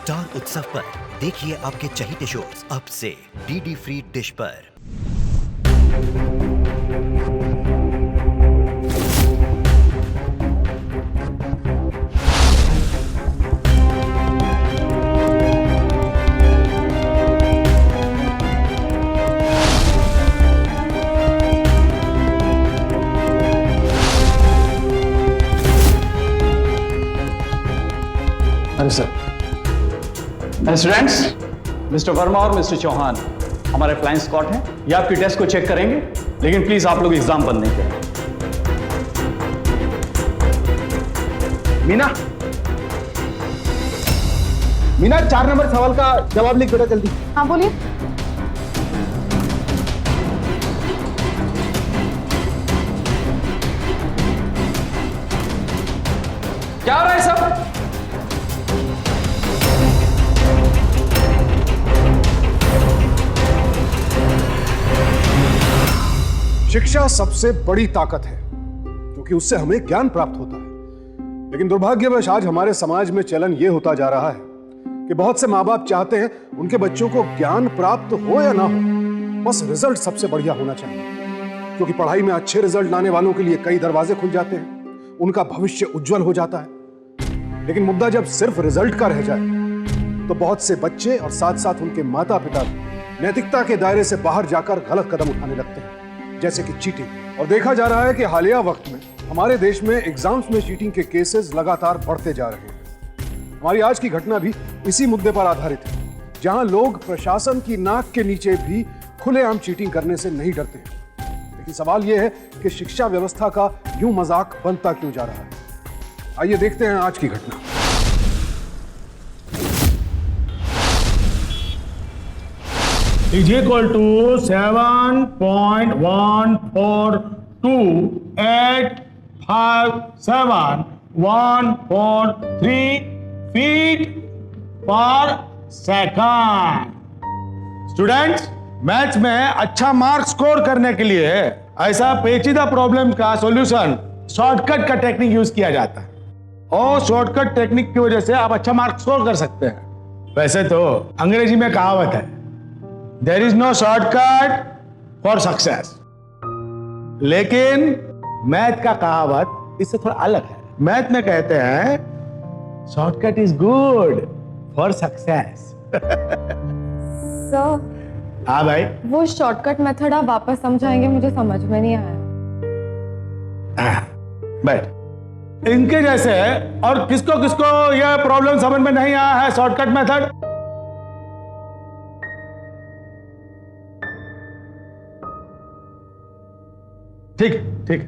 Star उत्सव पर देखिए आपके चहीते शोज अब से डीडी फ्री डिश पर। अरे सर, स्टूडेंट्स, मिस्टर वर्मा और मिस्टर चौहान हमारे फ्लाइंग स्क्वाड हैं। ये आपकी टेस्ट को चेक करेंगे, लेकिन प्लीज आप लोग एग्जाम बंद नहीं करें। मीना, 4 नंबर सवाल का जवाब लिख बेटा जल्दी। हाँ बोलिए। क्या हो रहा है सब? शिक्षा सबसे बड़ी ताकत है क्योंकि उससे हमें ज्ञान प्राप्त होता है। लेकिन दुर्भाग्यवश आज हमारे समाज में चलन यह होता जा रहा है कि बहुत से माँ बाप चाहते हैं उनके बच्चों को ज्ञान प्राप्त हो या ना हो, बस रिजल्ट सबसे बढ़िया होना चाहिए। क्योंकि पढ़ाई में अच्छे रिजल्ट लाने वालों के लिए कई दरवाजे खुल जाते हैं, उनका भविष्य उज्जवल हो जाता है। लेकिन मुद्दा जब सिर्फ रिजल्ट का रह जाए तो बहुत से बच्चे और साथ साथ उनके माता पिता नैतिकता के दायरे से बाहर जाकर गलत कदम उठाने लगते हैं, जैसे कि चीटिंग। और देखा जा रहा है कि हालिया वक्त में हमारे देश में एग्जाम्स में चीटिंग के केसेस लगातार बढ़ते जा रहे हैं। हमारी आज की घटना भी इसी मुद्दे पर आधारित है, जहां लोग प्रशासन की नाक के नीचे भी खुलेआम चीटिंग करने से नहीं डरते हैं। लेकिन सवाल यह है कि शिक्षा व्यवस्था का यूं मजाक बनता क्यों जा रहा है। आइए देखते हैं आज की घटना। is equal to 7.142857143 feet per second। Students, maths में अच्छा मार्क स्कोर करने के लिए ऐसा पेचीदा प्रॉब्लम का सॉल्यूशन शॉर्टकट का टेक्निक यूज किया जाता है, और शॉर्टकट टेक्निक की वजह से आप अच्छा मार्क स्कोर कर सकते हैं। वैसे तो अंग्रेजी में कहावत है, There is no shortcut for success। लेकिन मैथ का कहावत इससे थोड़ा अलग है। मैथ में कहते हैं shortcut is good for success. Sir, हाँ भाई, वो शॉर्टकट मेथड आप वापस समझाएंगे, मुझे समझ में नहीं आया। बैठ। इनके जैसे और किसको किसको यह प्रॉब्लम समझ में नहीं आया है शॉर्टकट मेथड? ठीक ठीक,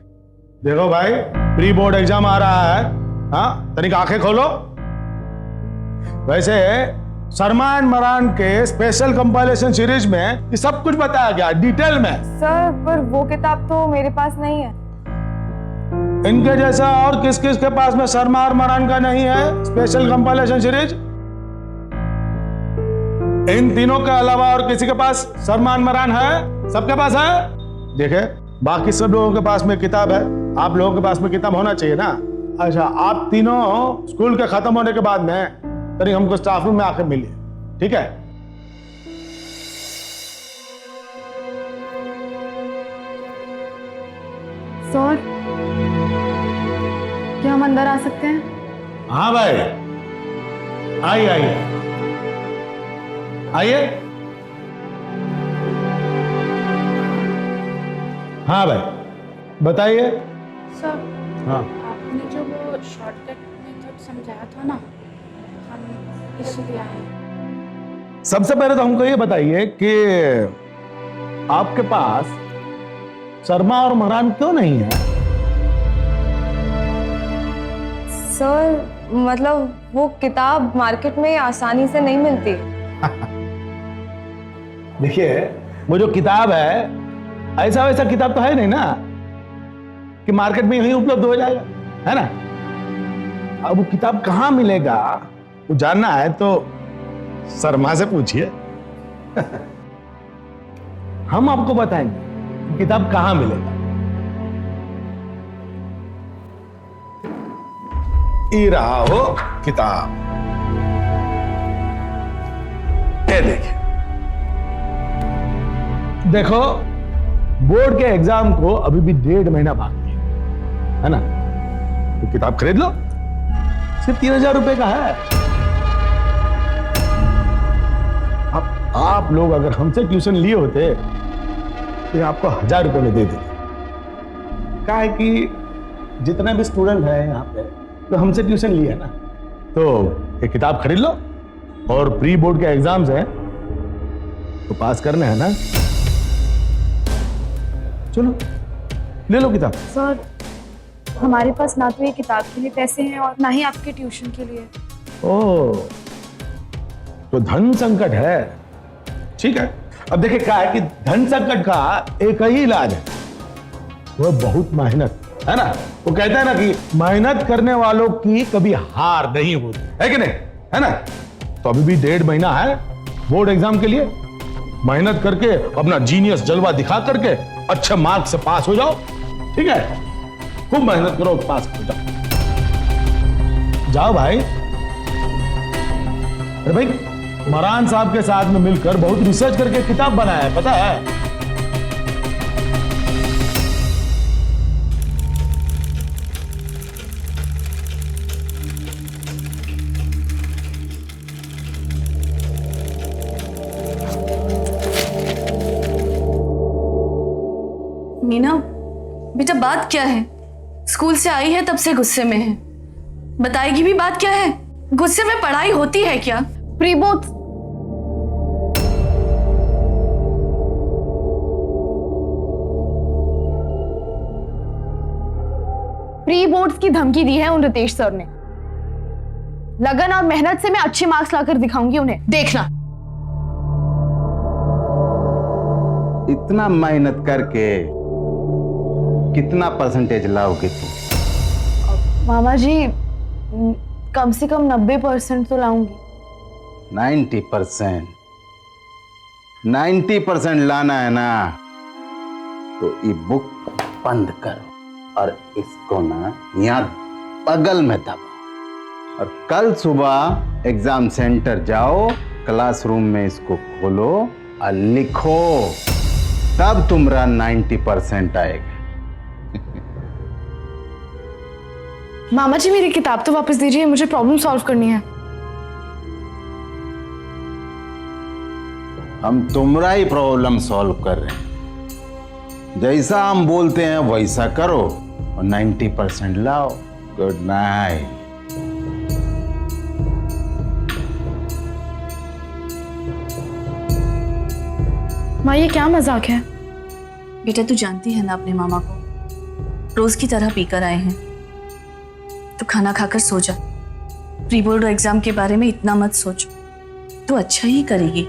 देखो भाई, प्री बोर्ड एग्जाम आ रहा है। हाँ, तनिक आंखें खोलो। वैसे शर्मा एंड मरान के स्पेशल कंपाइलेशन सीरीज में ये सब कुछ बताया गया डिटेल में। सर, पर वो किताब तो मेरे पास नहीं है। इनके जैसा और किस किस के पास में शर्मा और मरान का नहीं है स्पेशल कंपाइलेशन सीरीज? इन तीनों के अलावा और किसी के पास शर्मा एंड मरान है? सबके पास है? देखे, बाकी सब लोगों के पास में किताब है, आप लोगों के पास में किताब होना चाहिए ना। अच्छा, आप तीनों स्कूल के खत्म होने के बाद में तनिक हमको स्टाफ रूम में आकर मिलिए, ठीक है? सर, क्या हम अंदर आ सकते हैं? हाँ भाई, आइए आइए आइए। हाँ भाई, बताइए। सर, हाँ, आपने जो वो शॉर्टकट मेथड समझाया था ना, हम इसलिए आए। सबसे पहले तो हमको ये बताइए कि आपके पास शर्मा और मरान क्यों नहीं है? सर, मतलब वो किताब मार्केट में आसानी से नहीं मिलती। देखिए, वो जो किताब है, ऐसा वैसा किताब तो है नहीं ना कि मार्केट में यही उपलब्ध हो जाएगा, है ना? अब वो किताब कहाँ मिलेगा वो जानना है तो शर्मा से पूछिए। हम आपको बताएंगे किताब कहाँ मिलेगा। ये रहा वो किताब। ये देखिए, देखो बोर्ड के एग्जाम को अभी भी 1.5 महीना बाकी है ना? तो किताब खरीद लो, सिर्फ 3000 रुपए का है। अब आप लोग अगर हमसे ट्यूशन लिए होते तो ये आपको 1000 रुपए में दे देते। क्या है कि जितने भी स्टूडेंट हैं यहाँ पे तो हमसे ट्यूशन लिए है ना, तो ये किताब खरीद लो, और प्री बोर्ड के एग्जाम्स हैं तो पास करने हैं ना। चलो ले लो किताब। सर हमारे पास ना तो ये किताब के लिए पैसे हैं और ना ही आपके ट्यूशन के लिए। ओ, तो धन संकट है, ठीक है। अब देखिए क्या है कि धन संकट का एक ही इलाज है, वो बहुत मेहनत, है ना? वो कहता है ना कि मेहनत करने वालों की कभी हार नहीं होती, है कि नहीं, है ना? तो अभी भी 1.5 महीना है बोर्ड एग्जाम के लिए। मेहनत करके अपना जीनियस जलवा दिखा करके अच्छे मार्क्स से पास हो जाओ, ठीक है? खूब मेहनत करो, पास हो जाओ। जाओ भाई। अरे भाई, मरान साहब के साथ में मिलकर बहुत रिसर्च करके किताब बनाया है, पता है? मीना, बेटा बात क्या है? स्कूल से आई है तब से गुस्से में है, बताएगी भी बात क्या है? गुस्से में पढ़ाई होती है क्या? प्री बोर्ड की धमकी दी है उन रितेश सर ने। लगन और मेहनत से मैं अच्छे मार्क्स लाकर दिखाऊंगी उन्हें, देखना। इतना मेहनत करके कितना परसेंटेज लाओगे तुम? मामा जी कम से कम 90% तो लाऊंगी। 90%? 90% लाना है ना, तो ये बुक बंद करो और इसको ना यहाँ बगल में दबाओ, और कल सुबह एग्जाम सेंटर जाओ, क्लासरूम में इसको खोलो और लिखो, तब तुम्हारा 90% आएगा। मामा जी मेरी किताब तो वापस दीजिए, मुझे प्रॉब्लम सॉल्व करनी है। हम तुम्हारा ही प्रॉब्लम सॉल्व कर रहे हैं, जैसा हम बोलते हैं वैसा करो और 90% लाओ। Good night. माँ ये क्या मजाक है? बेटा तू जानती है ना अपने मामा को, रोज की तरह पीकर आए हैं। तो खाना खाकर सो जा, प्री बोर्ड एग्जाम के बारे में इतना मत सोच, तो अच्छा ही करेगी।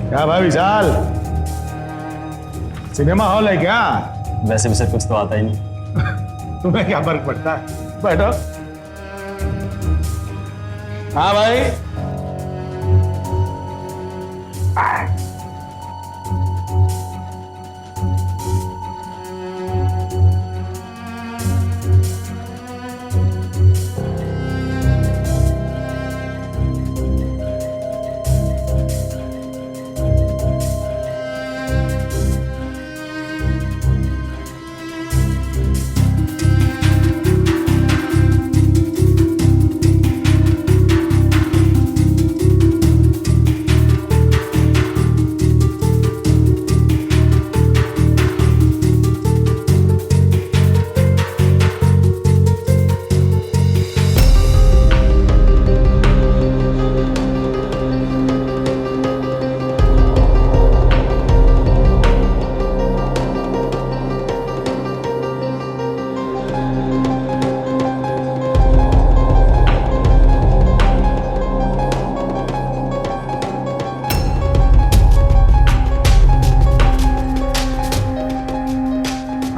क्या भाई विशाल, सिनेमा हॉल है क्या? वैसे भी सर कुछ तो आता ही नहीं। तुम्हें क्या फर्क पड़ता है, बैठो। हाँ भाई,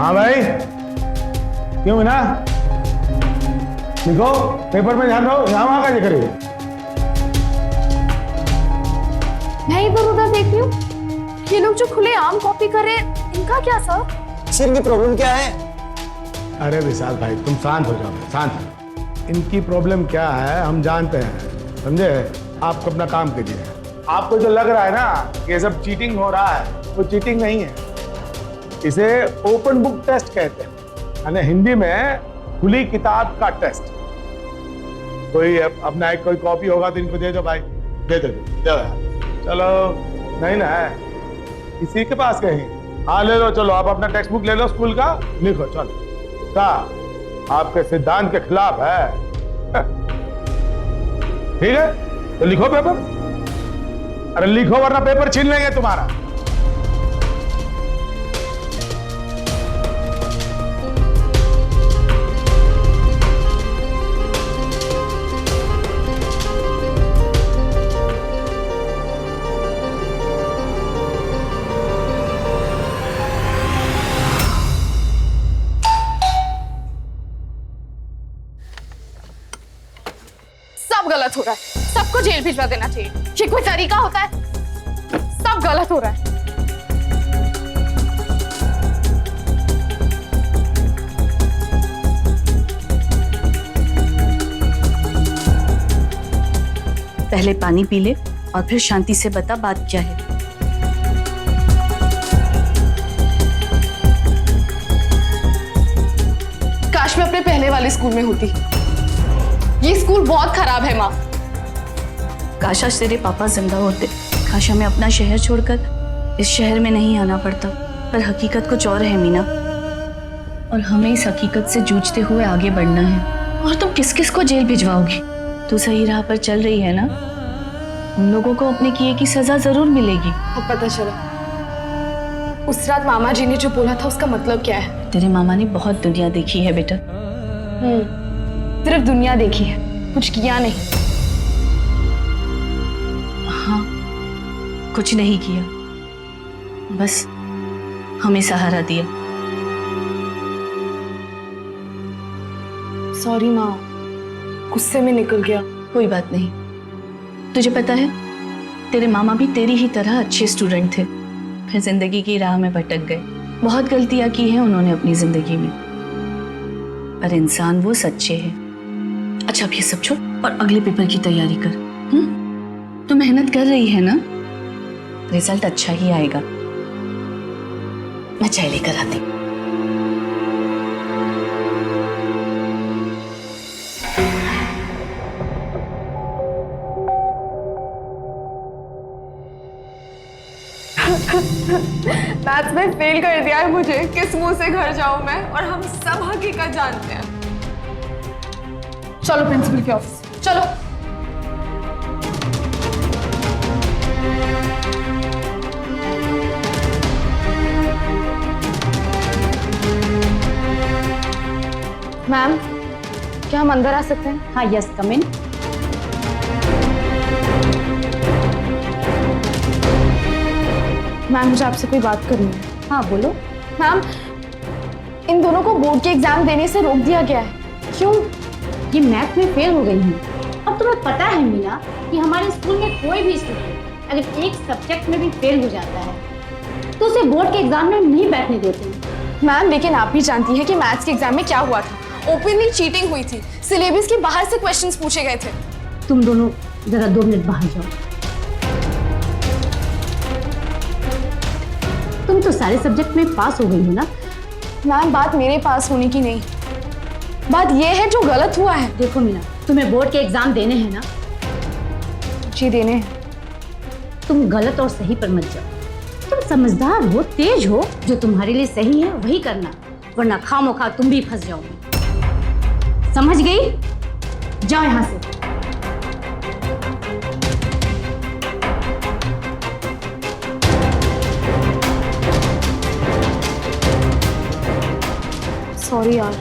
हाँ भाई, क्यों मीना? लिखो, पेपर में ध्यान दो, यहाँ वहाँ का जिक्र है। मैं इधर उधर देख रही हूँ, ये लोग जो खुले आम कॉपी कर रहे हैं, इनका क्या सर? सर इनकी प्रॉब्लम क्या है? अरे विशाल भाई, तुम शांत हो जाओ, शांत हो। इनकी प्रॉब्लम क्या है हम जानते हैं, समझे? आप अपना काम कीजिए। आपको जो लग रहा है ना कि ये सब चीटिंग हो रहा है, वो चीटिंग नहीं है। इसे ओपन बुक टेस्ट कहते हैं, यानी हिंदी में खुली किताब का टेस्ट। कोई अपना एक कोई कॉपी होगा तो इनको दे दो भाई, दे दो यार। चलो, नहीं ना है किसी के पास कहीं? हाँ ले लो, चलो आप अपना टेक्स्ट बुक ले लो स्कूल का, लिखो चलो। क्या आपके सिद्धांत के खिलाफ है? ठीक है तो लिखो पेपर। अरे लिखो वरना पेपर छीन लेंगे तुम्हारा। सब गलत हो रहा है, सबको जेल भिजवा देना चाहिए। ये कोई तरीका होता है? सब गलत हो रहा है। पहले पानी पी ले और फिर शांति से बता बात क्या है। काश मैं अपने पहले वाले स्कूल में होती। ये स्कूल बहुत खराब है माँ। काश आज तेरे पापा जिंदा होते, काश हमें अपना शहर छोड़कर इस शहर में नहीं आना पड़ता। पर हकीकत कुछ और है मीना, और हमें इस हकीकत से जूझते हुए आगे बढ़ना है। और तुम किस किस को जेल भिजवाओगी? तू सही राह पर चल रही है ना? उन लोगों को अपने किए की सजा जरूर मिलेगी। अब पता चला उस रात मामा जी ने जो बोला था उसका मतलब क्या है। तेरे मामा ने बहुत दुनिया देखी है बेटा। सिर्फ दुनिया देखी है, कुछ किया नहीं। हाँ, कुछ नहीं किया, बस हमें सहारा दिया। सॉरी माँ, गुस्से में निकल गया। कोई बात नहीं। तुझे पता है तेरे मामा भी तेरी ही तरह अच्छे स्टूडेंट थे, फिर जिंदगी की राह में भटक गए। बहुत गलतियां की हैं उन्होंने अपनी जिंदगी में, पर इंसान वो सच्चे हैं। अच्छा अब ये सब छोड़ और अगले पेपर की तैयारी कर। तू मेहनत कर रही है ना? रिजल्ट अच्छा ही आएगा। मैं चाय लेकर आती हूँ। मैथ्स में फेल कर दिया है मुझे, किस मुंह से घर जाऊं मैं? और हम सब हकीकत जानते हैं। चलो प्रिंसिपल के ऑफिस चलो। मैम, क्या हम अंदर आ सकते हैं? हाँ यस, कम इन। मैम मुझे आपसे कोई बात करनी है। हाँ बोलो। मैम, इन दोनों को बोर्ड के एग्जाम देने से रोक दिया गया है। क्यों? ये मैथ में फेल हो गई हैं। अब तुम्हें पता है मीना कि हमारे स्कूल में कोई भी स्टूडेंट अगर एक सब्जेक्ट में भी फेल हो जाता है तो उसे बोर्ड के एग्जाम में नहीं बैठने देते। मैम लेकिन आप भी जानती हैं कि मैथ्स के एग्जाम में क्या हुआ था। ओपनली चीटिंग हुई थी, सिलेबस के बाहर से क्वेश्चंस पूछे गए थे। तुम दोनों जरा 2 मिनट बाहर जाओ। तुम तो सारे सब्जेक्ट में पास हो गई हो ना? मैम बात मेरे पास होने की नहीं, बात ये है जो गलत हुआ है। देखो मीना, तुम्हें बोर्ड के एग्जाम देने हैं ना? जी देने हैं। तुम गलत और सही पर मत जाओ। तुम समझदार हो, तेज हो, जो तुम्हारे लिए सही है वही करना, वरना खामोखा तुम भी फंस जाओगे। समझ गई? जाओ यहां से। सॉरी यार।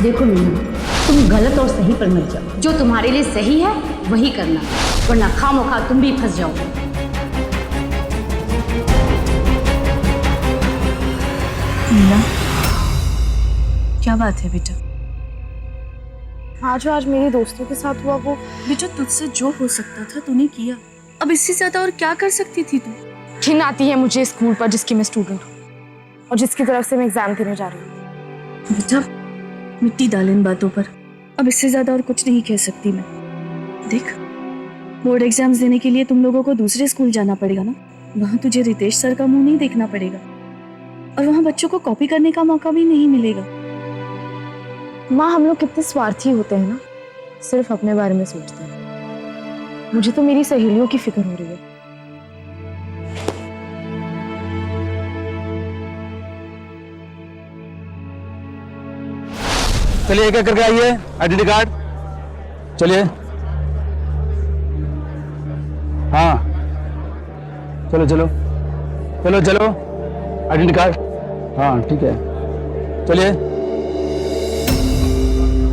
देखो मीनू, तुम गलत और सही पर मत जाओ। जो तुम्हारे लिए सही है वही करना, वरना खामोखा तुम भी फंस जाओगे। मीना, क्या बात है बेटा? हाँ, जो आज मेरे दोस्तों के साथ हुआ वो बेटा, तुझसे जो हो सकता था तूने किया। अब इससे ज्यादा और क्या कर सकती थी तू? घिन आती है मुझे स्कूल पर जिसकी मैं स्टूडेंट हूँ और जिसकी तरफ से मैं एग्जाम देने जा रही हूँ। बेटा, मिट्टी डाल इन बातों पर। अब इससे ज्यादा और कुछ नहीं कह सकती मैं। देख, बोर्ड एग्जाम्स देने के लिए तुम लोगों को दूसरे स्कूल जाना पड़ेगा ना। वहां तुझे रितेश सर का मुंह नहीं देखना पड़ेगा और वहां बच्चों को कॉपी करने का मौका भी नहीं मिलेगा। माँ, हम लोग कितने स्वार्थी होते हैं ना, सिर्फ अपने बारे में सोचते हैं। मुझे तो मेरी सहेलियों की फिक्र हो रही है। चलिए एक एक करके आइए, आइडेंटिटी कार्ड। चलिए, हाँ चलो चलो चलो चलो, आइडेंटिटी कार्ड। हाँ ठीक है, चलिए।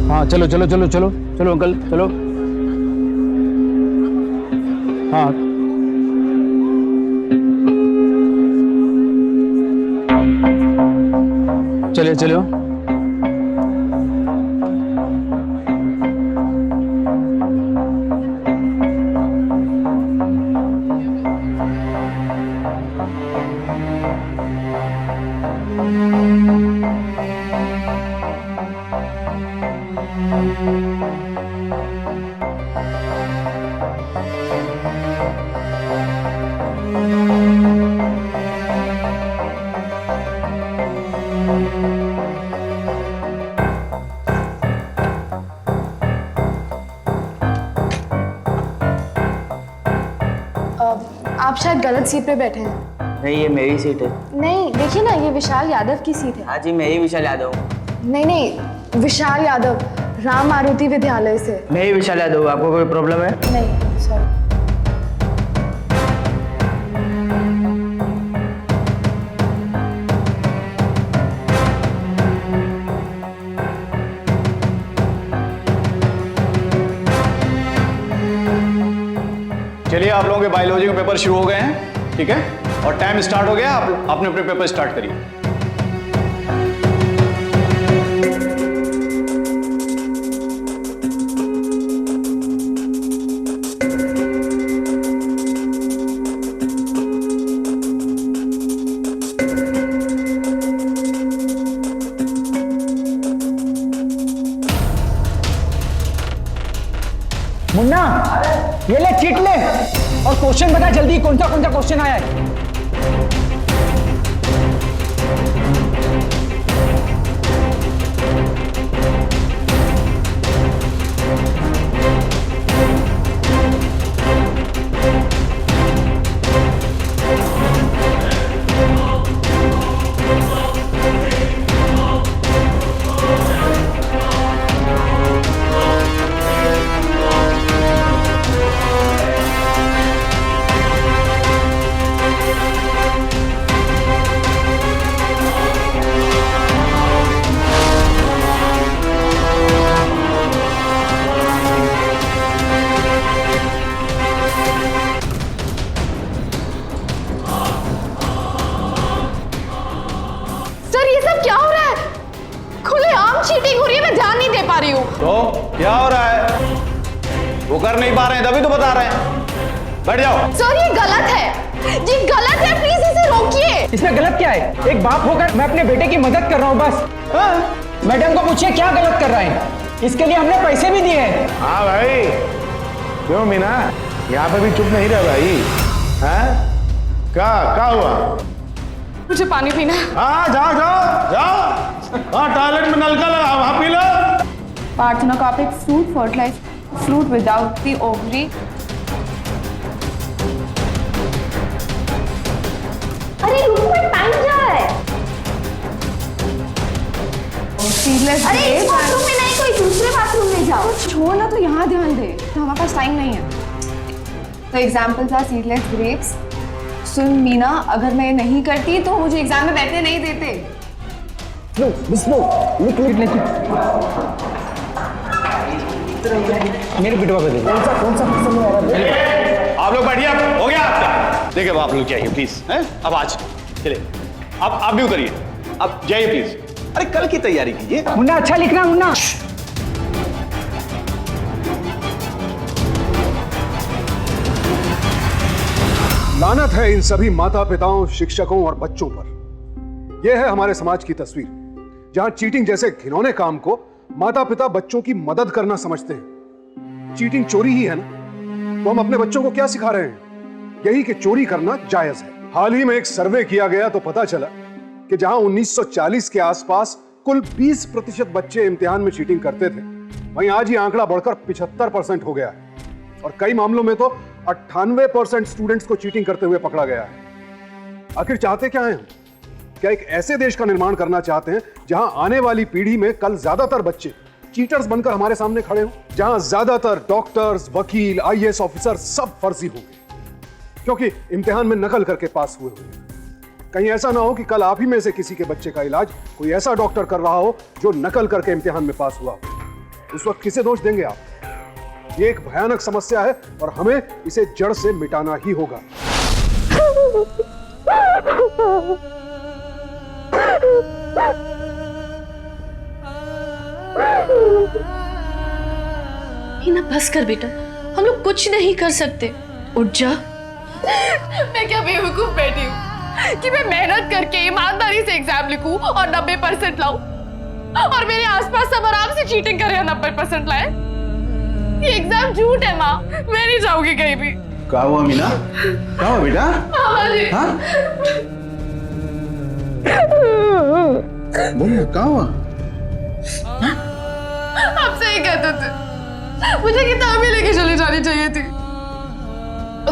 हाँ चलो चलो चलो चलो चलो अंकल चलो। हाँ चलिए चलो। आप शायद गलत सीट पे बैठे हैं। नहीं, ये मेरी सीट है। नहीं, देखिए ना, ये विशाल यादव की सीट है। हाँ जी, मैं ही विशाल यादव हूँ। नहीं नहीं, विशाल यादव, राम मारुति विद्यालय से। मैं ही विशाल यादव हूँ। आपको कोई प्रॉब्लम है? नहीं, सॉरी। चलिए, आप लोगों के बायोलॉजी के पेपर शुरू हो गए हैं, ठीक है? और टाइम स्टार्ट हो गया, आप अपने अपने पेपर स्टार्ट करिए। मुन्ना, ये ले चीट ले और क्वेश्चन बता जल्दी, कौन सा क्वेश्चन आया है। चीटिंग हो रही है, मैं ध्यान नहीं दे पा रही हूँ। तो क्या हो रहा है? वो कर नहीं पा रहे हैं तभी तो बता रहे हैं। बैठ जाओ। सर ये गलत है, ये गलत है, प्लीज इसे रोकिए। इसमें गलत क्या है? एक बाप होकर मैं अपने बेटे की मदद कर रहा हूँ बस। मैडम को पूछिए क्या गलत कर रहे हैं, इसके लिए हमने पैसे भी दिए हैं। हाँ भाई, क्यों मीना, यहाँ पे भी चुप नहीं रह भाई। क्या हुआ? मुझे पानी पीना। हाँ जाओ जाओ जाओ, हाँ टॉयलेट में नलका लगा, वहाँ P low. Parthenocarpic fruit fertilized fruit without the ovary. अरे रुको, टाइम जा रहा है। Seedless अरे इस grapes बाथरूम में नहीं, कोई दूसरे बाथरूम में जाओ। छोड़ ना, तो यहाँ ध्यान दे, तो हमारे पास टाइम नहीं है। तो एग्जाम्पल्स आर सीडलेस ग्रेप्स। सुन मीना, अगर मैं ये नहीं करती तो मुझे एग्जाम में बैठने नहीं देते। लो बिस्लो लिख लिख लिख मेरे बिटवा को दे कौन सा पसंद है आप लोग बैठिए, अब हो गया आपका। देखिए अब आप लोग जाइए प्लीज, हैं? अब आज चलिए, अब आप भी उतरिए, अब जाइए प्लीज। अरे कल की तैयारी कीजिए। मुन्ना अच्छा लिखना मुन्ना। लानत है इन सभी माता पिताओं, शिक्षकों और बच्चों पर। यह है हमारे समाज की तस्वीर, जहां चीटिंग जैसे घिनौने काम को माता पिता बच्चों की मदद करना समझते हैं। चीटिंग चोरी ही है ना, तो हम अपने बच्चों को क्या सिखा रहे हैं? यही कि चोरी करना जायज है। हाल ही में एक सर्वे किया गया तो पता चला कि जहां 1940 के आसपास कुल 20% बच्चे इम्तिहान में चीटिंग करते थे, वहीं आज ये आंकड़ा बढ़कर 75% हो गया है। और कई मामलों में तो 98% स्टूडेंट्स को चीटिंग करते हुए पकड़ा गया है। आखिर चाहते क्या हैं हम? क्या एक ऐसे देश का निर्माण करना चाहते हैं जहां आने वाली पीढ़ी में कल ज्यादातर बच्चे चीटर्स बनकर हमारे सामने खड़े हों, जहां ज्यादातर डॉक्टर्स, वकील, आईएएस ऑफिसर सब फर्जी होंगे क्योंकि इम्तिहान में नकल करके पास हुए होंगे? कहीं ऐसा ना हो कि कल आप ही में से किसी के बच्चे का इलाज कोई ऐसा डॉक्टर कर रहा हो जो नकल करके इम्तिहान में पास हुआ हो। उस वक्त किसे दोष देंगे आप? ये एक भयानक समस्या है और हमें इसे जड़ से मिटाना ही होगा। ना बस कर बेटा, हम लोग कुछ नहीं कर सकते, उठ जा। मैं क्या बेवकूफ बैठी हूँ कि मैं मेहनत करके ईमानदारी से एग्जाम लिखूं और 90% लाऊं, और मेरे आसपास सब आराम से चीटिंग कर रहे हैं 90% लाए। ये एग्जाम झूठ है माँ, मैं नहीं जाऊंगी कहीं भी। क्या हुआ मीना? क्या हुआ बेटा? हाँ? बोलो क्या हुआ? आप सही कहते थे, मुझे किताबें लेके चली जानी चाहिए थी।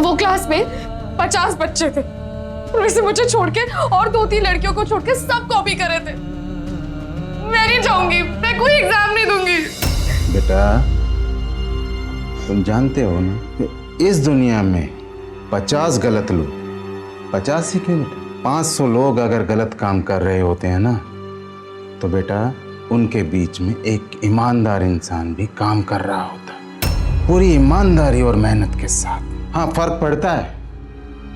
वो क्लास में 50 बच्चे थे, उनमें से मुझे छोड़ के और 2-3 लड़कियों को छोड़ के सब कॉपी कर रहे थे। मैं नहीं जाऊंगी, मैं कोई एग्जाम नहीं दूंगी। बेटा तुम जानते हो ना कि इस दुनिया में 50 गलत लोग, 50 ही क्यों, 500 लोग अगर गलत काम कर रहे होते हैं ना, तो बेटा उनके बीच में एक ईमानदार इंसान भी काम कर रहा होता है, पूरी ईमानदारी और मेहनत के साथ। हाँ, फर्क पड़ता है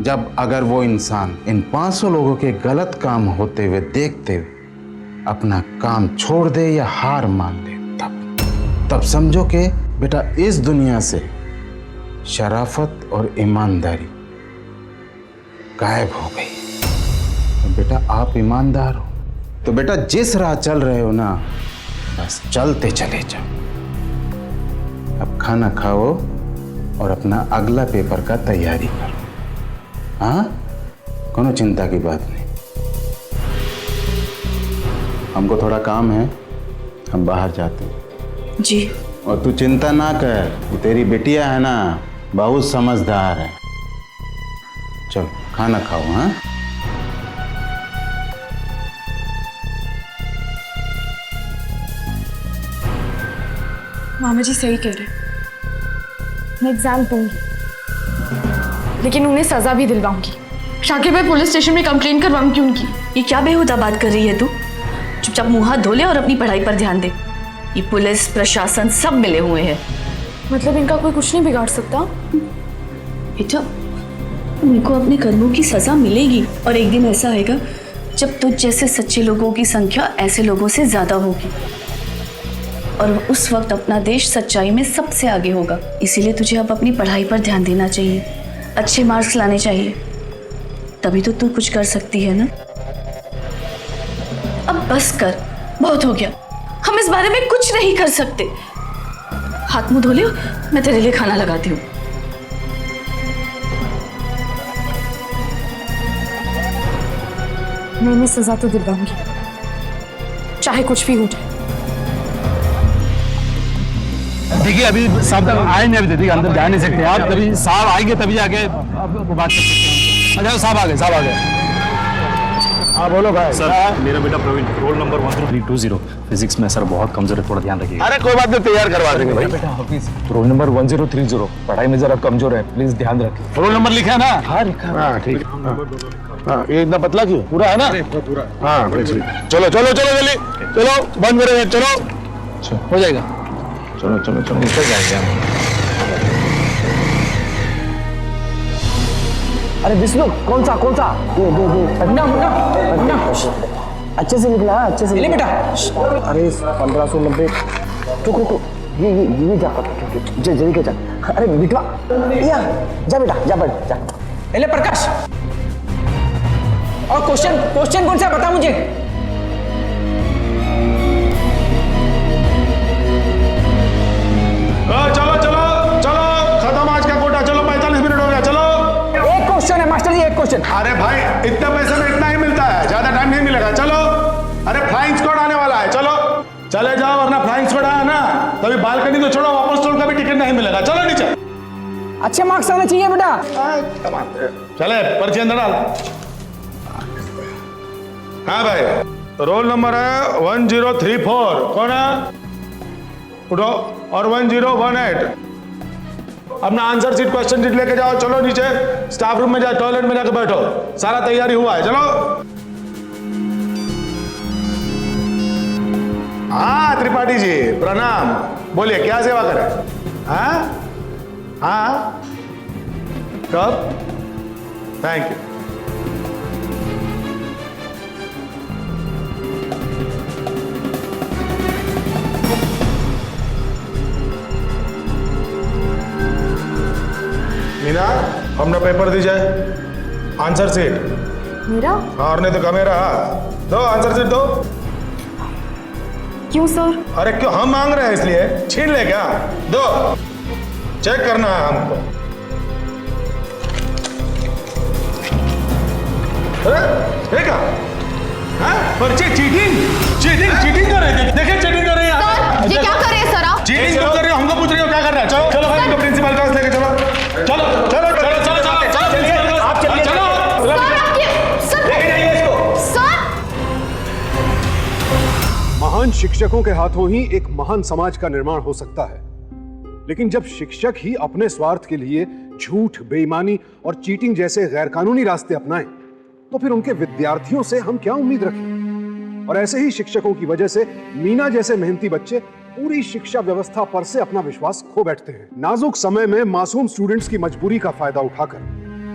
जब अगर वो इंसान इन 500 लोगों के गलत काम होते हुए देखते हुए अपना काम छोड़ दे या हार मान ले, तब समझो कि बेटा इस दुनिया से शराफत और ईमानदारी गायब हो गई। तो बेटा आप ईमानदार हो, तो बेटा जिस राह चल रहे हो ना, बस चलते चले जाओ। अब खाना खाओ और अपना अगला पेपर का तैयारी करो। हाँ, कोनो चिंता की बात नहीं। हमको थोड़ा काम है, हम बाहर जाते हैं। जी। और तू चिंता ना कर, वो तेरी बिटिया है ना, बहुत समझदार है। चलो खाना खाओ। हाँ, मामा जी सही कह रहे, मैं एग्जाम दूंगी, लेकिन उन्हें सजा भी दिलवाऊंगी। शाकिब भाई पुलिस स्टेशन में कंप्लेन करवाऊंगी उनकी। ये क्या बेहुदा बात कर रही है तू? चुपचाप मुंह हाथ धो ले और अपनी पढ़ाई पर ध्यान दे। ये पुलिस प्रशासन सब मिले हुए हैं। मतलब इनका कोई कुछ नहीं बिगाड़ सकता? बेटा उनको अपने कर्मों की सजा मिलेगी, और एक दिन ऐसा आएगा जब तुझ जैसे सच्चे लोगों की संख्या ऐसे लोगों से ज्यादा होगी, और उस वक्त अपना देश सच्चाई में सबसे आगे होगा। इसीलिए तुझे अब अपनी पढ़ाई पर ध्यान देना चाहिए, अच्छे मार्क्स लाने चाहिए, तभी तो तू कुछ कर सकती है ना। अब बस कर, बहुत हो गया, हम इस बारे में कुछ नहीं कर सकते। हाथ मुंह धो ले, मैं तेरे लिए खाना लगाती हूँ। मैं इन्हें सजा तो दिलवाऊंगी, चाहे कुछ भी हो जाए। देखिए अभी साहब आए नहीं, अभी देखिए अंदर जा नहीं सकते आप, तभी साहब आएंगे तभी आके बात कर सकते हैं। अच्छा साहब आ गए, साहब आ गए। हाँ बोलो भाई। सर मेरा बेटा प्रवीण रोल नंबर 10320 फिजिक्स में सर बहुत कमजोर है, थोड़ा ध्यान रखिएगा। अरे कोई बात नहीं, तैयार करवा देंगे भाई। बेटा ऑफिस रोल नंबर 1030, पढ़ाई में जरा कमजोर है, प्लीज ध्यान रखिए। रोल नंबर लिखा है ना? हाँ लिखा। हाँ ठीक। हाँ ये इतना पतला क्यों? पूरा है ना? पूरा। हाँ ठीक। चलो चलो चलो जल्दी चलो, बंद करेंगे, चलो हो जाएगा। चलो चलो चलो, निकल जाएंगे हम। अरे विष्णु कौन सा दो मुन्ना मुन्ना मुन्ना अच्छे से निकला, अच्छे से ले बेटा। अरे 1590 रुको ये जा जल्दी के जा। अरे बिटवा या जा बेटा, जा बैठ जा। ले प्रकाश, और क्वेश्चन कौन सा बता मुझे। चलो चलो चलो, खत्म आज का कोटा। चलो 45 मिनट हो गया, चलो। एक क्वेश्चन है मास्टर जी, एक क्वेश्चन। अरे भाई इतने पैसे में इतना ही मिलता है, ज्यादा टाइम नहीं मिलेगा। चलो, अरे फ्लाइंग स्क्वाड आने वाला है, चलो चले जाओ, वरना फ्लाइंग स्क्वाड आया ना तभी बालकनी तो छोड़ो, वापस स्टॉल का भी टिकट नहीं मिलेगा। चलो नीचे। अच्छे मार्क्स आने चाहिए बेटा। चले पर्ची अंदर डाल। हाँ भाई, रोल नंबर है 1034। कौन है? उठो। और 1018। अपना आंसर शीट, क्वेश्चन शीट लेके जाओ। चलो नीचे स्टाफ रूम में जाओ, टॉयलेट में जाकर बैठो। सारा तैयारी हुआ है, चलो। हाँ त्रिपाठी जी प्रणाम, बोलिए क्या सेवा करें? हाँ हाँ कब? Thank you. मीना अपना पेपर दीजिए, आंसर शीट। मेरा? और नहीं तो का मेरा। दो आंसर शीट दो। क्यों सर? अरे क्यों, हम मांग रहे हैं इसलिए छीन ले क्या? दो, चेक करना है हमको। ठीक है? पर्ची चीटिंग कर रहे थे। देखिए चीटिंग कर रहे हैं। सर ये क्या कर रहे हैं सर आप? चीटिंग क्यों कर रहे हो? हमको पूछ रहे हो क्या कर रहा है? चलो चलो भाई, इनको प्रिंसिपल के पास लेके चलो। चलो चलो चलो चलो चलो चलिए, आप चलिए। चलो सर आपके सर लेके जाइए इसको। सर महान शिक्षकों के हाथों ही एक महान समाज का निर्माण हो सकता है, लेकिन जब शिक्षक ही अपने स्वार्थ के लिए झूठ, बेईमानी और चीटिंग जैसे गैरकानूनी रास्ते अपनाएं, तो फिर उनके विद्यार्थियों से हम क्या उम्मीद रखें? और ऐसे ही शिक्षकों की वजह से मीना जैसे मेहनती बच्चे पूरी शिक्षा व्यवस्था पर से अपना विश्वास खो बैठते हैं। नाजुक समय में मासूम स्टूडेंट्स की मजबूरी का फायदा उठाकर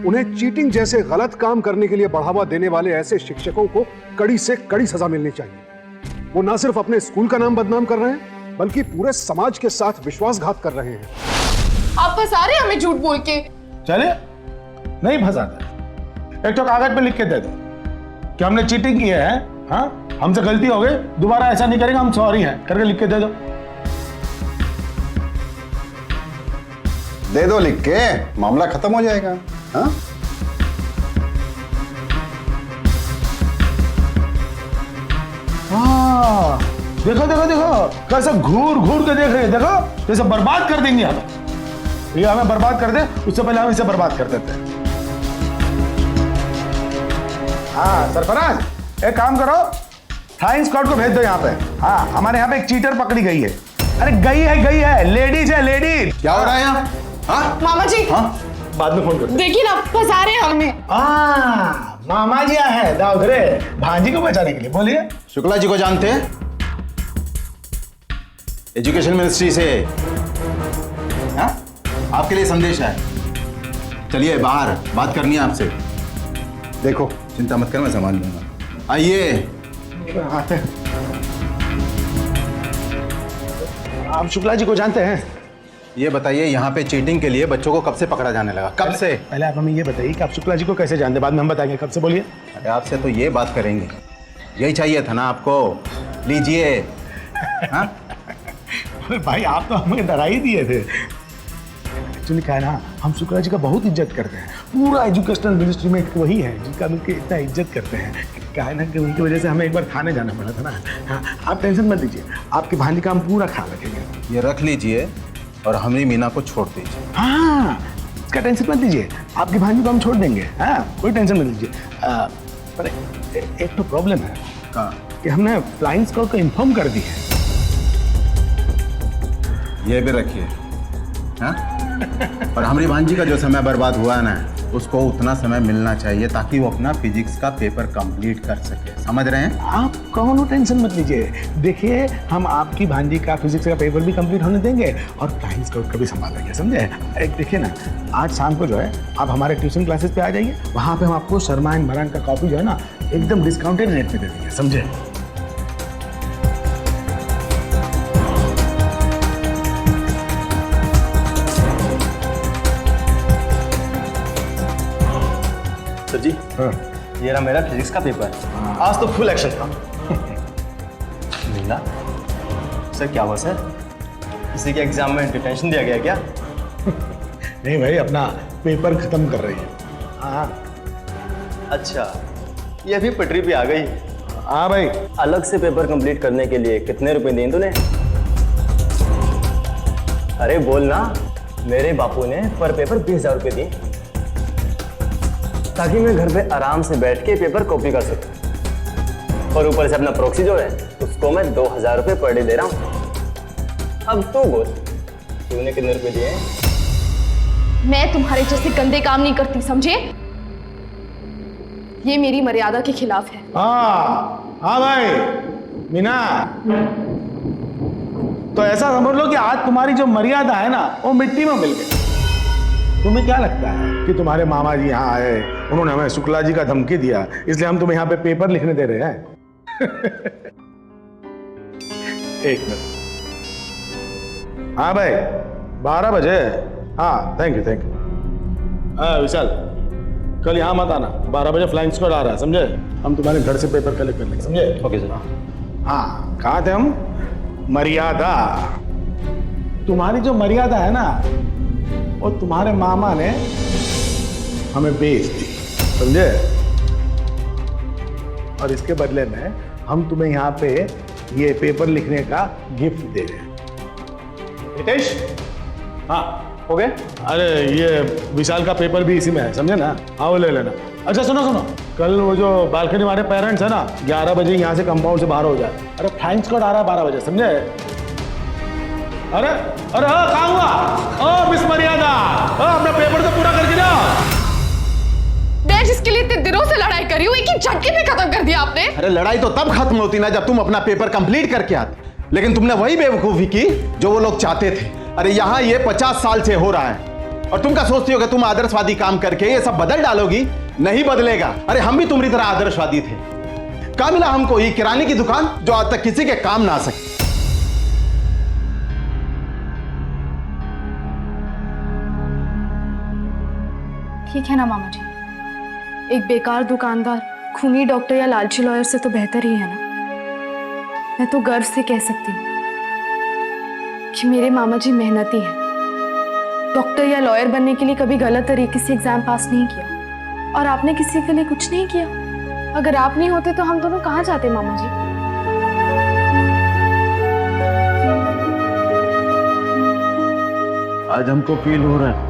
उन्हें चीटिंग जैसे गलत काम करने के लिए बढ़ावा देने वाले ऐसे शिक्षकों को कड़ी से कड़ी सजा मिलनी चाहिए। वो न सिर्फ अपने स्कूल का नाम बदनाम कर रहे हैं, बल्कि पूरे समाज के साथ विश्वासघात कर रहे हैं। आप फंसा रहे हैं हमें झूठ बोल के। चले नहीं फंसाता, एक तो कागज पे लिख के दे दो कि हमने चीटिंग की है। हाँ हमसे गलती हो गई, दोबारा ऐसा नहीं करेंगे, हम सॉरी हैं करके लिख के दे दो। दे दो लिख के, मामला खत्म हो जाएगा। हाँ हाँ देखो देखो देखो कैसे घूर घूर के देख रहे हैं। देखो कैसे बर्बाद कर देंगे हम। ये हमें बर्बाद कर दे, उससे पहले हम इसे बर्बाद कर देते हैं। हाँ सरफराज एक काम करो, फ्लाइंग स्क्वाड को भेज दो यहाँ पे। हाँ हमारे यहाँ पे एक चीटर पकड़ी गई है। अरे गई है, लेडीज है, लेडीज। क्या हो रहा है यहाँ? हाँ मामा जी हाँ बाद में फोन कर। देखिए ना फंसा रहे हैं हमें। मामा जी आए हैं दाऊदरे भांजी को बचाने के लिए। बोलिए। शुक्ला जी को जानते हैं? एजुकेशन मिनिस्ट्री से। हाँ आपके लिए संदेश है, चलिए बाहर बात करनी है आपसे। देखो चिंता मत कर, मैं संभाल लूंगा। आइए। आप शुक्ला जी को जानते हैं? ये बताइए यहाँ पे चीटिंग के लिए बच्चों को कब से पकड़ा जाने लगा? कब से? पहले आप हमें ये बताइए कि आप शुक्ला जी को कैसे जानते, बाद में हम बताएंगे कब से। बोलिए। अरे आपसे तो ये बात करेंगे, यही चाहिए था ना आपको। लीजिए। हाँ अरे भाई आप तो हमें डरा ही दिए थे। एक्चुअली क्या है ना, हम शुक्ला जी का बहुत इज्जत करते हैं। पूरा एजुकेशनल मिनिस्ट्री में वही है जिनका उनके इतना इज्जत करते हैं। क्या है ना कि उनकी वजह से हमें एक बार खाने जाना पड़ा था ना। हाँ आप टेंशन मत लीजिए, आपकी भांजी का हम पूरा ख्याल रखेंगे। ये रख लीजिए और हमारी मीना को छोड़ दीजिए। हाँ इसका टेंशन मत लीजिए, आपकी भांजी को हम छोड़ देंगे। हाँ कोई टेंशन मत लीजिए। पर एक तो प्रॉब्लम है कि हमने फ्लाइंग स्क्वाड को इन्फॉर्म कर दी है। ये भी रखिए, हाँ? और हमारी भांजी का जो समय बर्बाद हुआ है ना, उसको उतना समय मिलना चाहिए ताकि वो अपना फिजिक्स का पेपर कंप्लीट कर सके। समझ रहे हैं? आप कौन टेंशन मत लीजिए। देखिए, हम आपकी भांजी का फिजिक्स का पेपर भी कंप्लीट होने देंगे और फ्लाइंग स्क्वाड का भी संभालेंगे, समझे? एक देखिए ना, आज शाम को जो है आप हमारे ट्यूशन क्लासेस पे आ जाइए, वहाँ पे हम आपको शर्मा एंड मरान का कॉपी जो है ना एकदम डिस्काउंटेड रेट पे दे देंगे, समझे? सर जी, ये रहा मेरा फिजिक्स का पेपर। आज तो फुल एक्शन था। मीना, सर क्या हुआ सर? किसी के एग्जाम में डिटेंशन दिया गया क्या? नहीं भाई, अपना पेपर खत्म कर रही है। हाँ। अच्छा, ये अभी पटरी पे आ गई। हाँ भाई। अलग से पेपर कंप्लीट करने के लिए कितने रुपए दिए तूने? अरे बोल ना। मेरे बापू ने पर पेपर 20,000 रुपए दिए ताकि मैं घर पे आराम से बैठ के पेपर कॉपी कर सकूं। और ऊपर से अपना प्रॉक्सी जो है उसको मैं 2,000 रुपए पर डे दे रहा हूं। अब तू बोल, तूने कितने रुपए दिए? मैं तुम्हारे जैसे गंदे काम नहीं करती, समझे? ये मेरी मर्यादा के खिलाफ है। हाँ भाई मीना, तो ऐसा समझ लो कि आज तुम्हारी जो मर्यादा है ना वो मिट्टी में मिल गई। तुम्हें क्या लगता है कि तुम्हारे मामा जी यहाँ आए, उन्होंने हमें शुक्ला जी का धमकी दिया, इसलिए हम तुम्हें यहाँ पे पेपर लिखने दे रहे हैं? एक मिनट। हाँ भाई, 12 बजे। हाँ, थैंक यू थैंक यू। हाँ विशाल, कल यहाँ मत आना, 12 बजे फ्लाइंग स्क्वाड आ रहा है, समझे? हम तुम्हारे घर से पेपर कलेक्ट कर लेंगे, समझे? Okay sir. हाँ, कहाँ थे हम? मर्यादा। तुम्हारी जो मर्यादा है ना, वो तुम्हारे मामा ने हमें बेच दी, समझे? और इसके बदले में हम तुम्हें यहाँ पे ये पेपर लिखने का गिफ्ट दे रहे हैं। हितेश, हाँ हो गए? अरे ये विशाल का पेपर भी इसी में है, समझे ना? हाँ वो ले लेना। अच्छा सुनो सुनो, कल वो जो बालकनी वाले पेरेंट्स है ना, 11 बजे यहाँ से कंपाउंड से बाहर हो जाए। अरे फ्लाइंग स्क्वाड आ रहा है 12 बजे, समझे? अरे अरे हाँ, कहाँ हुआ? ओ मिस मर्यादा, अपना पेपर तो पूरा करके जाओ। मैं जिसके लिए इतने दिनों से लड़ाई कर रही हूँ, एक ही झटके में खत्म कर दिया आपने। अरे लड़ाई तो तब खत्म होती ना जब तुम अपना पेपर कंप्लीट करके आते, लेकिन तुमने वही बेवकूफी की जो वो लोग चाहते थे। अरे यहाँ ये 50 साल से हो रहा है और तुम क्या सोचती हो कि तुम आदर्शवादी काम करके ये सब बदल डालोगी? नहीं बदलेगा। अरे हम भी तुम्हारी तरह आदर्शवादी थे। कहाँ मिला हमको ये किराने की दुकान जो आज तक किसी के काम ना आ सके? ठीक है ना मामा जी, एक बेकार दुकानदार खूनी डॉक्टर या लालची लॉयर से तो बेहतर ही है ना। मैं तो गर्व से कह सकती हूँ कि मेरे मामा जी मेहनती हैं। डॉक्टर या लॉयर बनने के लिए कभी गलत तरीके से एग्जाम पास नहीं किया और आपने किसी के लिए कुछ नहीं किया। अगर आप नहीं होते तो हम दोनों कहाँ जाते मामा जी? आज हमको फील हो रहा है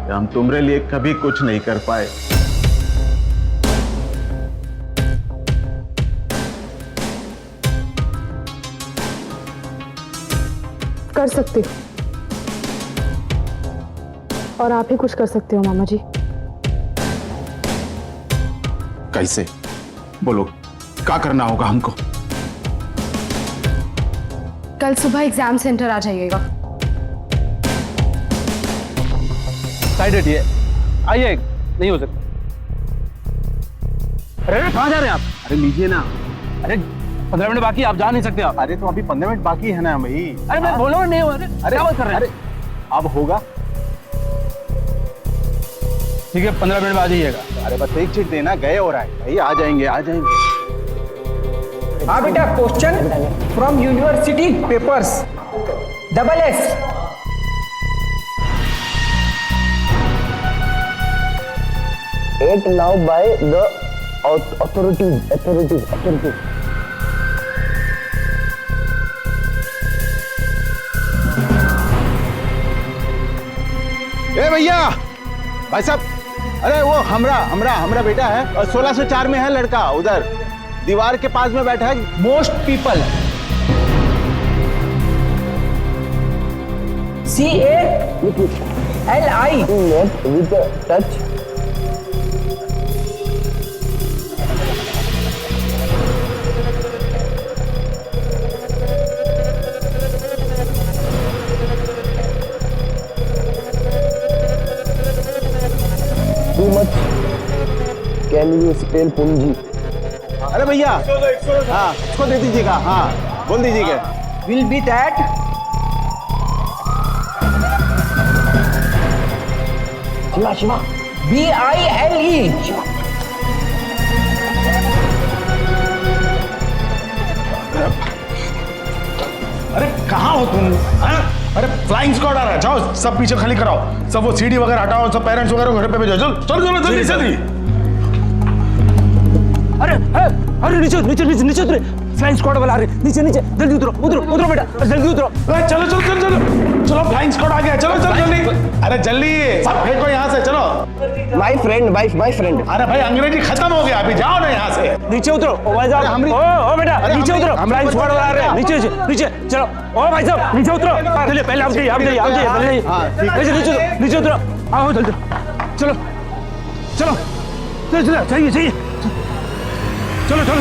कि हम तुम्हारे लिए कभी कुछ नहीं कर पाए। कर सकते हो, और आप ही कुछ कर सकते हो मामा जी। कैसे? बोलो, क्या करना होगा हमको? कल सुबह एग्जाम सेंटर आ जाइएगा। साइड हटिए, आइए। नहीं हो सकता। अरे कहाँ जा रहे हैं आप? अरे लीजिए ना। अरे 15 मिनट बाकी, आप जा नहीं सकते आप। अरे तो अभी 15 मिनट बाकी है ना भाई। अरे मैं बोल रहा हूँ नहीं हो रहे। अरे क्या बात कर रहे हैं? अरे अब होगा। ठीक है, 15 मिनट बाद जाइएगा। अरे बस एक चीज देना, गए हो रहा है भाई। आ जाएंगे आ जाएंगे। हाँ बेटा, question from university papers, SS। It now by the authorities. ए भैया, भाई साहब, अरे वो हमरा बेटा है और 1604 में है लड़का, उधर दीवार के पास में बैठा है। Most people CALI with touch. Too much can you spell पूंजी? अरे भैया हाँ उसको दे दीजिएगा, हाँ बोल दीजिएगा। will be that Shiva BILE। अरे कहाँ हो तुम? हाँ? अरे फ्लाइंग स्क्वाड आ रहा है, जाओ सब पीछे खाली कराओ, सब वो सीडी वगैरह हटाओ, सब पेरेंट्स वगैरह घर पे भेजो, चलो चलो जल्दी जल्दी। अरे नीचे उतरे, फ्लाइंग स्क्वाड वाला आ रहे, नीचे जल्दी उतरो बेटा, जल्दी उतरो। चलो फ्लाइंग स्क्वाड आ गया, चलो जल्दी, अरे जल्दी सब फेंको यहाँ से, चलो। My friend. अरे भाई अंग्रेजी खत्म हो गया, अभी जाओ ना यहाँ से। नीचे उतरो, ओ भाई साहब, ओ बेटा नीचे उतरो, फ्लाइंग स्क्वाड वाला आ रहे हैं, नीचे चलो, ओ भाई साहब नीचे उतरो, चलिए पहले आप जाइए, नीचे उतरो, आओ जल्दी, चलो चाहिए, चलो।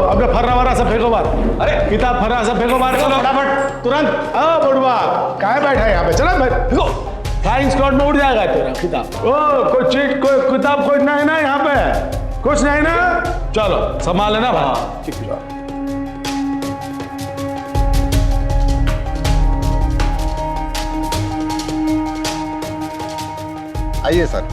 अपने फर्रा वरा सब फेंको बाहर, अरे किताब फर्रा सब फेंको बाहर, चलो फटाफट तुरंत। बुढ़वा कहाँ बैठा है यहाँ पे, चलो फेंको, फ्लाइंग स्क्वाड में उड़ जाएगा तेरा किताब। कोई चीज कोई किताब खोजना है ना यहाँ पे, कुछ नहीं ना, चलो संभाल लेना भाई। ठीक है आइए सर।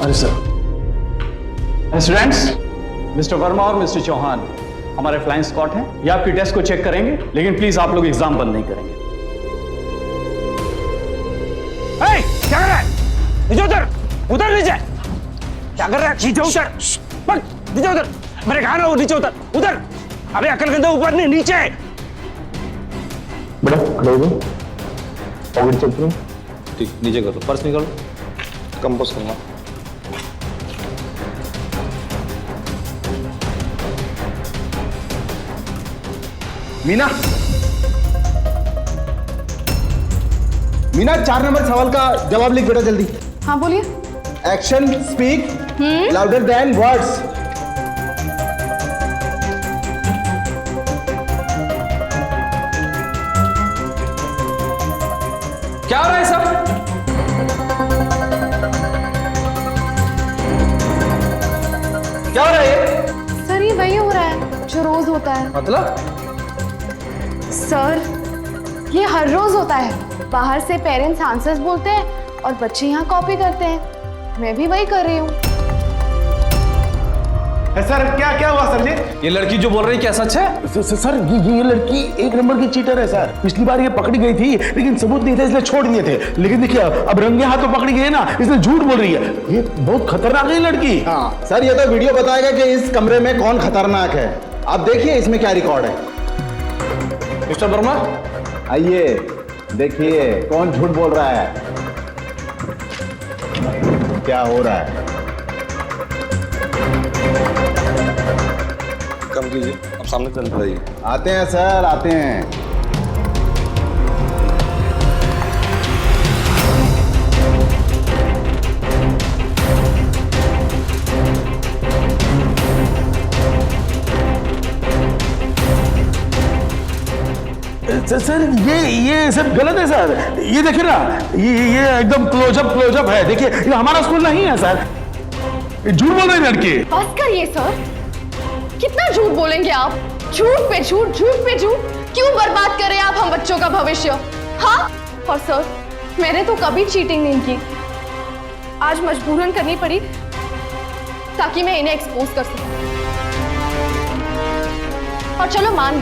अरे सर, स्टूडेंट्स, मिस्टर वर्मा और मिस्टर चौहान हमारे फ्लाइंग स्क्वाड हैं, ये आपकी डेस्क को चेक करेंगे, लेकिन प्लीज आप लोग एग्जाम बंद नहीं करेंगे। क्या कर रहा है? नीचे उतर नीचे, क्या कर रहा है? नीचे उतर, नीचे उतर, मेरे कहा ना नीचे उतर, अबे अकल गंदा ऊपर नहीं नीचे। बेटा खड़े हो जाओ, पॉकेट चेक करो। ठीक, नीचे करो, पर्स निकालो, कंपोज करना। मीना 4 नंबर सवाल का जवाब लिख बेटा जल्दी। हाँ बोलिए। Action speak louder than words. क्या हो रहा है सब? क्या हो रहा है? सर ये वही हो रहा है जो रोज होता है। मतलब? सर ये हर रोज होता है, बाहर से पेरेंट्स आंसर्स बोलते हैं और बच्चे यहाँ कॉपी करते हैं, मैं भी वही कर रही हूँ। सर क्या हुआ सर जी? ये लड़की जो बोल रही है क्या सच है? सर ये लड़की 1 नंबर की चीटर है सर। पिछली बार ये पकड़ी गई थी लेकिन सबूत नहीं था इसलिए छोड़ दिए थे, लेकिन देखिए अब रंगे हाथों पकड़ी गई है ना, इसलिए झूठ बोल रही है। ये बहुत खतरनाक है लड़की। हाँ सर, ये तो वीडियो बताएगा कि इस कमरे में कौन खतरनाक है। आप देखिए इसमें क्या रिकॉर्ड है। मिस्टर वर्मा आइए देखिए कौन झूठ बोल रहा है, क्या हो रहा है। कम कीजिए, अब सामने चल रही। आते हैं सर, आते हैं। सर ये सब गलत है सर। ये देखिए ना, ये एकदम क्लोजअप है। देखिए ये हमारा स्कूल नहीं है सर, झूठ बोल रही लड़की। बस करिए सर, कितना झूठ बोलेंगे आप? झूठ पे झूठ क्यों बर्बाद कर रहे हैं आप हम बच्चों का भविष्य? हाँ, और सर मैंने तो कभी चीटिंग नहीं की, आज मजबूरन करनी पड़ी ताकि मैं इन्हें एक्सपोज कर सकूं। और चलो मान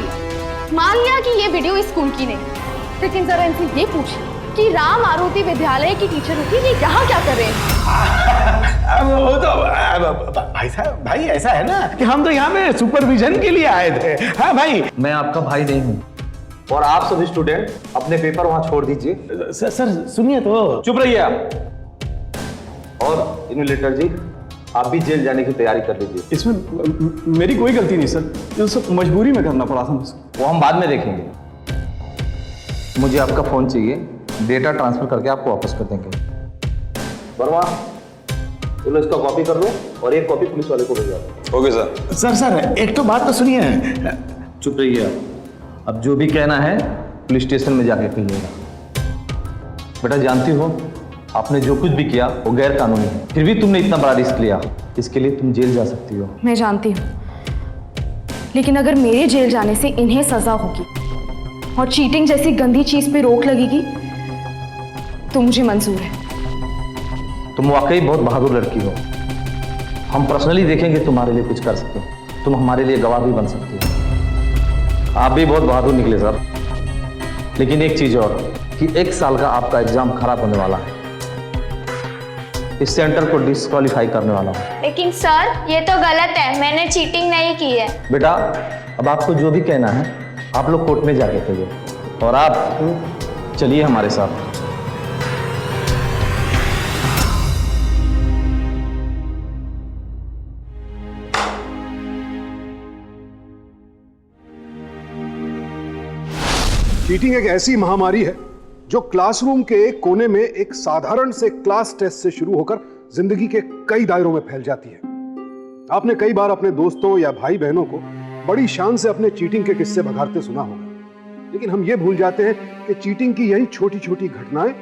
लिया कि ये वीडियो इस स्कूल की नहीं, लेकिन जरा इनसे ये पूछिए कि राम आरुति विद्यालय की टीचर होती ये यहाँ क्या कर रहे हैं? वो तो भाई साहब, भाई ऐसा है ना कि हम तो यहाँ पे सुपरविजन के लिए आए थे। हाँ भाई, मैं आपका भाई नहीं हूँ और आप सभी स्टूडेंट अपने पेपर वहां छोड़ दीजिए। सर सुनिए तो। चुप रहिए आप। और इन्विजिलेटर जी, आप भी जेल जाने की तैयारी कर लीजिए। इसमें मेरी कोई गलती नहीं सर, ये सब मजबूरी में करना पड़ा था मुझसे। वो हम बाद में देखेंगे। मुझे आपका फोन चाहिए, डेटा ट्रांसफर करके आपको वापस कर देंगे। वर्मा, चलो इसका कॉपी कर लो और एक कॉपी पुलिस वाले को भेजा दो। Okay sir. सर एक तो बात तो सुनिए। चुप रहिए आप। अब जो भी कहना है पुलिस स्टेशन में जाके कहिएगा। बेटा जानती हो, आपने जो कुछ भी किया वो गैर कानूनी है, फिर भी तुमने इतना बड़ा रिस्क लिया, इसके लिए तुम जेल जा सकती हो। मैं जानती हूँ, लेकिन अगर मेरे जेल जाने से इन्हें सजा होगी और चीटिंग जैसी गंदी चीज पे रोक लगेगी तो मुझे मंजूर है। तुम वाकई बहुत बहादुर लड़की हो। हम पर्सनली देखेंगे तुम्हारे लिए कुछ कर सकते हो। तुम हमारे लिए गवाह भी बन सकती हो। आप भी बहुत बहादुर निकले सर। लेकिन एक चीज और कि 1 साल का आपका एग्जाम खराब होने वाला है। इस सेंटर को डिस्क्वालीफाई करने वाला हूँ। लेकिन सर ये तो गलत है, मैंने चीटिंग नहीं की है। बेटा अब आपको जो भी कहना है आप लोग कोर्ट में जाके कहिए, और आप चलिए हमारे साथ। चीटिंग एक ऐसी महामारी है जो क्लासरूम के एक कोने में एक साधारण से क्लास टेस्ट से शुरू होकर जिंदगी के कई दायरों में फैल जाती है। आपने कई बार अपने दोस्तों या भाई बहनों को बड़ी शान से अपने चीटिंग के किस्से बघारते सुना होगा, लेकिन हम ये भूल जाते हैं कि चीटिंग की यही छोटी छोटी घटनाएं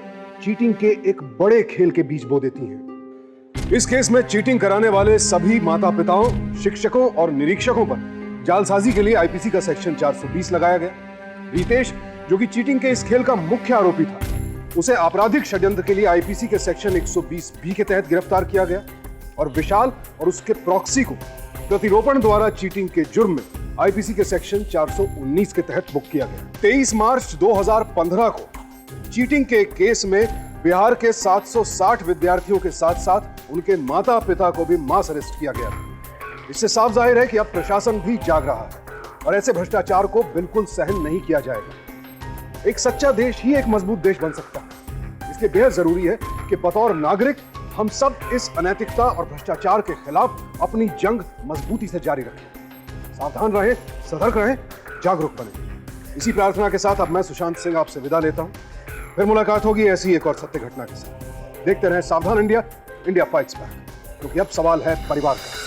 चीटिंग के एक बड़े खेल के बीज बो देती हैं। इस केस में चीटिंग कराने वाले सभी माता पिताओं, शिक्षकों और निरीक्षकों पर जालसाजी के लिए आईपीसी का सेक्शन 420 लगाया गया। रितेश, जो कि चीटिंग के इस खेल का मुख्य आरोपी था, उसे आपराधिक षड्यंत्र के लिए आईपीसी के सेक्शन 120 के तहत गिरफ्तार किया गया और विशाल और उसके प्रॉक्सी को प्रतिरोपण द्वारा चीटिंग के जुर्म में आईपीसी के सेक्शन 419 के तहत बुक किया गया। 23 मार्च 2015 को चीटिंग के केस में बिहार के 760 विद्यार्थियों के साथ साथ उनके माता पिता को भी मास अरेस्ट किया गया। इससे साफ जाहिर है कि अब प्रशासन भी जाग रहा है और ऐसे भ्रष्टाचार को बिल्कुल सहन नहीं किया जाएगा। एक सच्चा देश ही एक मजबूत देश बन सकता है। इसलिए बेहद जरूरी है कि बतौर नागरिक हम सब इस अनैतिकता और भ्रष्टाचार के खिलाफ अपनी जंग मजबूती से जारी रखें। सावधान रहें, सतर्क रहें, जागरूक बनें। इसी प्रार्थना के साथ अब मैं सुशांत सिंह आपसे विदा लेता हूं। फिर मुलाकात होगी ऐसी एक और सत्य घटना के साथ। देखते रहें सावधान इंडिया, इंडिया फाइट्स बैक, क्योंकि अब सवाल है परिवार का।